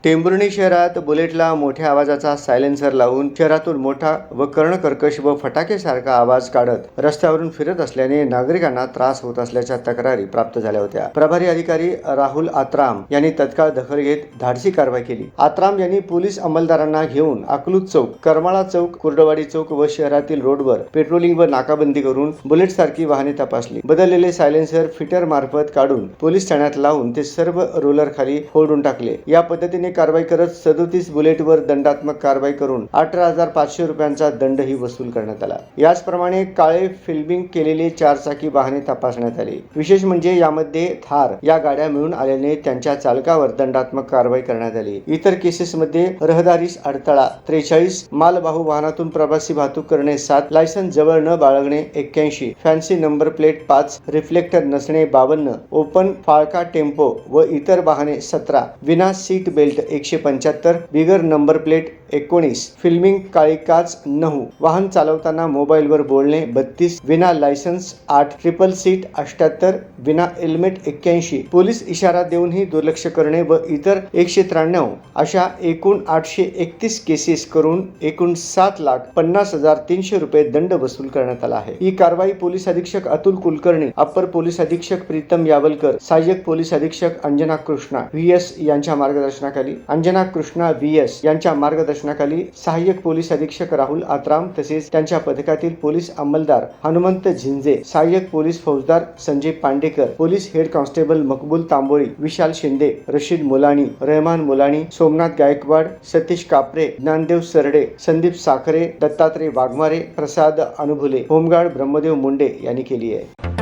टेंभुर्णी शहरात बुलेटला मोठ्या आवाजाचा सायलेन्सर लावून शहरातून मोठा व कर्णकर्कश व फटाकेसारखा आवाज काढत रस्त्यावरून फिरत असल्याने नागरिकांना त्रास होत असल्याच्या तक्रारी प्राप्त झाल्या होत्या। प्रभारी अधिकारी राहुल आत्राम यांनी तत्काळ दखल घेत धाडसी कारवाई केली। आत्राम यांनी पोलीस अंमलदारांना घेऊन अकलूज चौक, करमाळा चौक, कुर्डवाडी चौक व शहरातील रोडवर पेट्रोलिंग व नाकाबंदी करून बुलेट सारखी वाहने तपासली। बदललेले सायलेन्सर फिटर मार्फत काढून पोलीस ठाण्यात लावून ते सर्व रोलर खाली फोडून टाकले। या पद्धतीने कारवाई करत 37 बुलेटवर दंडात्मक कारवाई करून 18,500 रुपयांचा दंडही वसूल करण्यात आला। याचप्रमाणे काळे फिल्मिंग केलेले 4 चाकी वाहने तपासण्यात आली। विशेष म्हणजे यामध्ये थार या गाड्या मिळून आल्याने त्यांच्या चालकावर दंडात्मक कारवाई करण्यात आली। इतर केसेसमध्ये रहदारीस अडथळा 43, मालवाहू वाहनातून प्रवासी वाहतूक करणे 7, लायसन्स जवळ न बाळगणे 81, फॅन्सी नंबर प्लेट 5, रिफ्लेक्टर नसणे 52, ओपन फाळका टेम्पो व इतर वाहने 17, विना seat belt 175, bigger number plate 19, filming काळी काच 9, वाहन चालवताना मोबाईलवर बोलणे 32, विना लायसन्स 8, ट्रिपल सीट 78, विना हेल्मेट 81, पोलीस इशारा देऊनही दुर्लक्ष करणे व इतर 193 अशा एकूण 831 केसेस करून एकूण 7,50,300 रुपये दंड वसूल करण्यात आला आहे। ही कारवाई पोलीस अधीक्षक अतुल कुलकर्णी, अप्पर पोलीस अधीक्षक प्रीतम यावलकर, सहाय्यक पोलीस अधीक्षक अंजना कृष्णा VS यांच्या मार्गदर्शनाखाली सहाय्यक पोलीस अधीक्षक राहुल आत्राम तसेच त्यांच्या पथकातील पोलीस अंमलदार हनुमंत झिंजे, सहाय्यक पोलीस फौजदार Sanjay Pednekar, police head constable मकबूल तांबोळी, विशाल शिंदे, रशीद मुलानी, रहमान मुलानी, सोमनाथ गायकवाड, सतीश कापरे, ज्ञानदेव सरडे, संदीप साखरे, दत्तात्रय वाघमारे, प्रसाद अनुभुले, होमगार्ड ब्रह्मदेव मुंडे यांनी केली आहे।